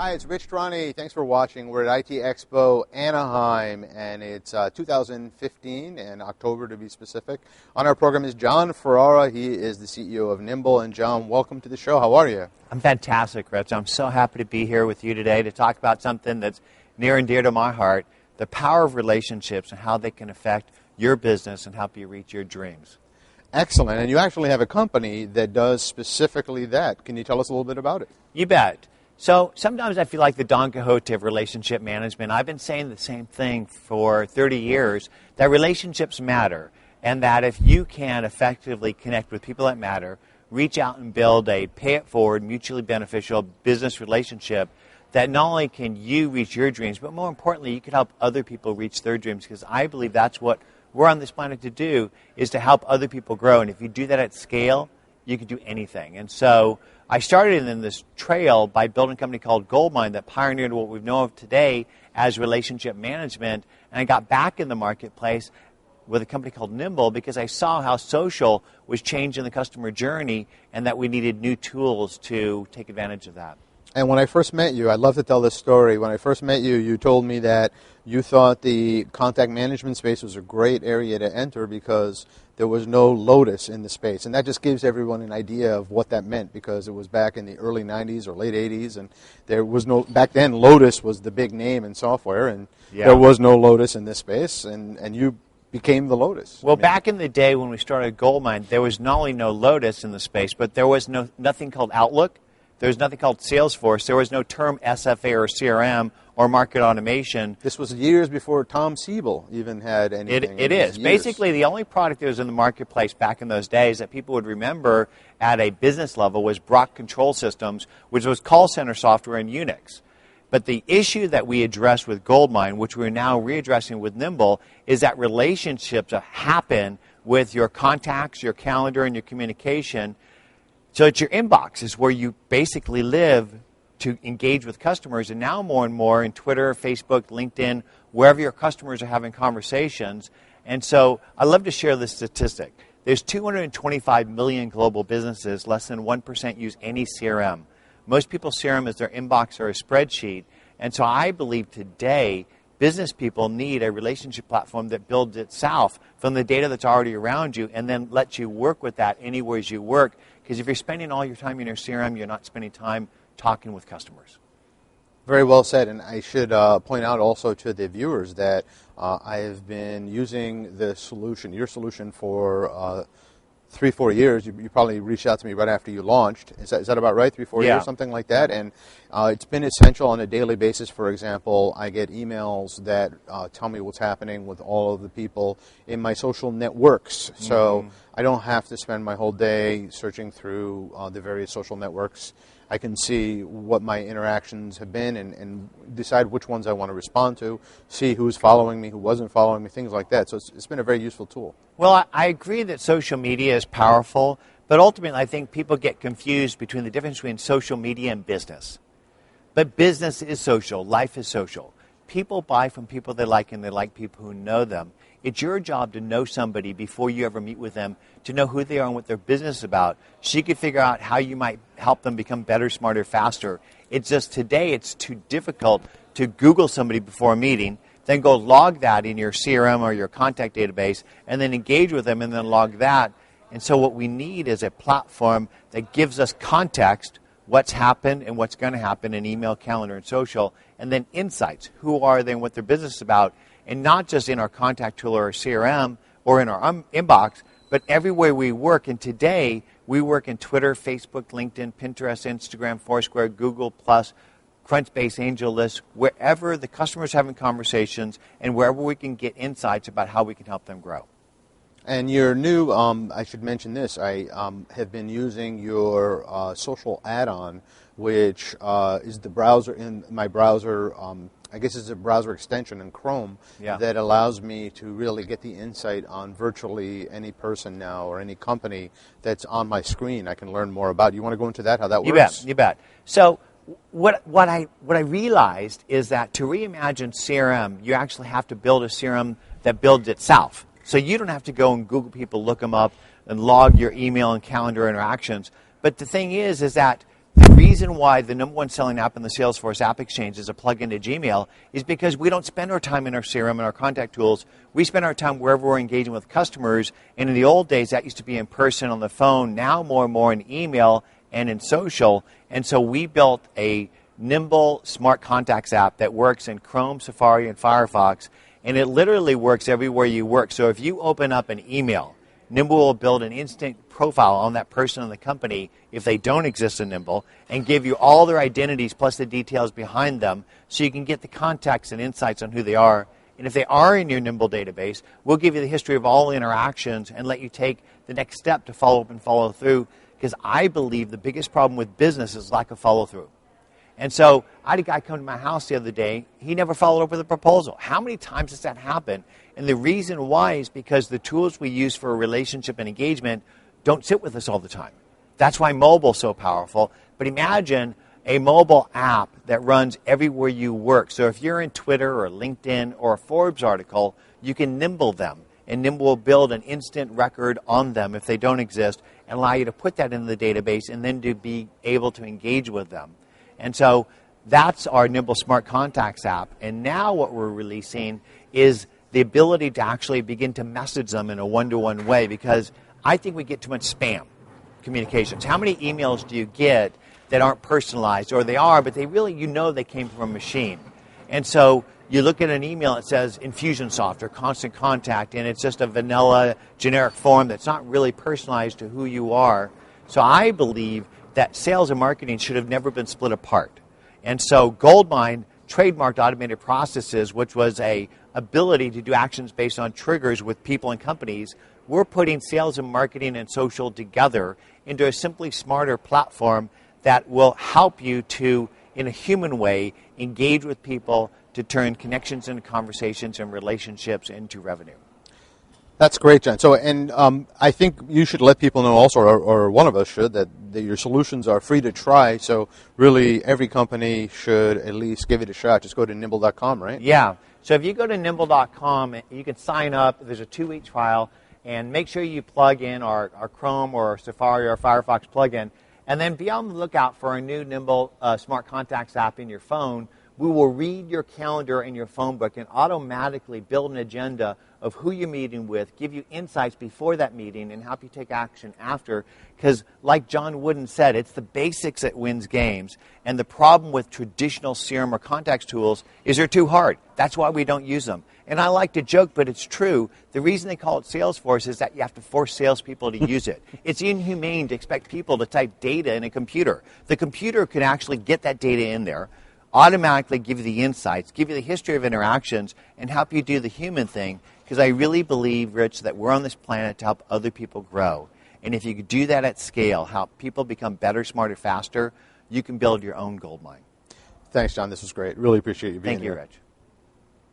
Hi, it's Rich Trani. Thanks for watching. We're at ITEXPO Anaheim, and it's 2015, in October to be specific. On our program is John Ferrara. He is the CEO of Nimble. And John, welcome to the show. How are you? I'm fantastic, Rich. I'm so happy to be here with you today to talk about something that's near and dear to my heart, the power of relationships and how they can affect your business and help you reach your dreams. Excellent. And you actually have a company that does specifically that. Can you tell us a little bit about it? You bet. So sometimes I feel like the Don Quixote of relationship management. I've been saying the same thing for 30 years, that relationships matter, and that if you can effectively connect with people that matter, reach out and build a pay-it-forward, mutually beneficial business relationship, that not only can you reach your dreams, but more importantly, you can help other people reach their dreams, because I believe that's what we're on this planet to do, is to help other people grow. And if you do that at scale, you can do anything. And so I started in this trail by building a company called Goldmine that pioneered what we know of today as relationship management. And I got back in the marketplace with a company called Nimble because I saw how social was changing the customer journey and that we needed new tools to take advantage of that. And when I first met you, I'd love to tell this story. When I first met you, you told me that you thought the contact management space was a great area to enter because there was no Lotus in the space. And that just gives everyone an idea of what that meant, because it was back in the early 90s or late 80s, and there was no, back then Lotus was the big name in software, and there was no Lotus in this space, and you became the Lotus. Well, back in the day when we started Goldmine, there was not only no Lotus in the space, but there was nothing called Outlook. There was nothing called Salesforce. There was no term SFA or CRM or market automation. This was years before Tom Siebel even had anything. It is. Basically, the only product that was in the marketplace back in those days that people would remember at a business level was Brock Control Systems, which was call center software in Unix. But the issue that we addressed with Goldmine, which we're now readdressing with Nimble, is that relationships happen with your contacts, your calendar, and your communication. So it's your inbox is where you basically live to engage with customers. And now more and more in Twitter, Facebook, LinkedIn, wherever your customers are having conversations. And so I love to share this statistic. There's 225 million global businesses. Less than 1% use any CRM. Most people's CRM is their inbox or a spreadsheet. And so I believe today business people need a relationship platform that builds itself from the data that's already around you and then lets you work with that anywhere as you work. Because if you're spending all your time in your CRM, you're not spending time talking with customers. Very well said. And I should point out also to the viewers that I have been using the solution, your solution, for 3-4 years. You probably reached out to me right after you launched. Is that about right? 3-4 years, something like that. And it's been essential on a daily basis. For example, I get emails that tell me what's happening with all of the people in my social networks. So I don't have to spend my whole day searching through the various social networks. I can see what my interactions have been and decide which ones I want to respond to, see who's following me, who wasn't following me, things like that. So it's been a very useful tool. Well, I agree that social media is powerful, but ultimately I think people get confused between the difference between social media and business. But business is social. Life is social. People buy from people they like, and they like people who know them. It's your job to know somebody before you ever meet with them, to know who they are and what their business is about, so you can figure out how you might help them become better, smarter, faster. It's just today it's too difficult to Google somebody before a meeting, then go log that in your CRM or your contact database, and then engage with them and then log that. And so what we need is a platform that gives us context, what's happened and what's going to happen in email, calendar, and social, and then insights. Who are they and what their business is about? And not just in our contact tool or our CRM or in our inbox, but everywhere we work. And today, we work in Twitter, Facebook, LinkedIn, Pinterest, Instagram, Foursquare, Google+, Crunchbase, AngelList, wherever the customer's having conversations and wherever we can get insights about how we can help them grow. And your new, I should mention this, I have been using your social add-on, which is the browser in my browser. I guess it's a browser extension in Chrome that allows me to really get the insight on virtually any person now or any company that's on my screen. I can learn more about. You want to go into that, how that works? You bet. So what I realized is that to reimagine CRM, you actually have to build a CRM that builds itself. So you don't have to go and Google people, look them up, and log your email and calendar interactions. But the thing is that The reason why the number one selling app in the Salesforce App Exchange is a plug-in to Gmail is because we don't spend our time in our CRM and our contact tools. We spend our time wherever we're engaging with customers. And in the old days, that used to be in person on the phone. Now more and more in email and in social. And so we built a Nimble Smart Contacts app that works in Chrome, Safari, and Firefox. And it literally works everywhere you work. So if you open up an email, Nimble will build an instant profile on that person in the company if they don't exist in Nimble and give you all their identities plus the details behind them so you can get the context and insights on who they are. And if they are in your Nimble database, we'll give you the history of all interactions and let you take the next step to follow up and follow through, because I believe the biggest problem with business is lack of follow through. And so I had a guy come to my house the other day. He never followed up with a proposal. How many times has that happened? And the reason why is because the tools we use for relationship and engagement don't sit with us all the time. That's why mobile is so powerful. But imagine a mobile app that runs everywhere you work. So if you're in Twitter or LinkedIn or a Forbes article, you can Nimble them. And Nimble will build an instant record on them if they don't exist and allow you to put that in the database and then to be able to engage with them. And so that's our Nimble Smart Contacts app. And now what we're releasing is the ability to actually begin to message them in a one-to-one way, because I think we get too much spam communications. How many emails do you get that aren't personalized, or they are, but they really, they came from a machine? And so you look at an email, it says Infusionsoft or Constant Contact, and it's just a vanilla generic form that's not really personalized to who you are. So I believe that sales and marketing should have never been split apart. And so Goldmine trademarked automated processes, which was a ability to do actions based on triggers with people and companies. We're putting sales and marketing and social together into a simply smarter platform that will help you to, in a human way, engage with people to turn connections into conversations and relationships into revenue. That's great, John. So, and I think you should let people know also, or one of us should, that your solutions are free to try. So really every company should at least give it a shot. Just go to nimble.com, right? Yeah. So if you go to nimble.com, you can sign up. There's a 2-week trial. And make sure you plug in our Chrome or Safari or Firefox plugin. And then be on the lookout for our new Nimble Smart Contacts app in your phone. We will read your calendar and your phone book and automatically build an agenda of who you're meeting with, give you insights before that meeting, and help you take action after. Because like John Wooden said, it's the basics that wins games. And the problem with traditional CRM or contacts tools is they're too hard. That's why we don't use them. And I like to joke, but it's true. The reason they call it Salesforce is that you have to force salespeople to use it. It's inhumane to expect people to type data in a computer. The computer could actually get that data in there, automatically give you the insights, give you the history of interactions, and help you do the human thing. Because I really believe, Rich, that we're on this planet to help other people grow. And if you could do that at scale, help people become better, smarter, faster, you can build your own gold mine. Thanks, John. This was great. Really appreciate you being here. Thank you, Rich.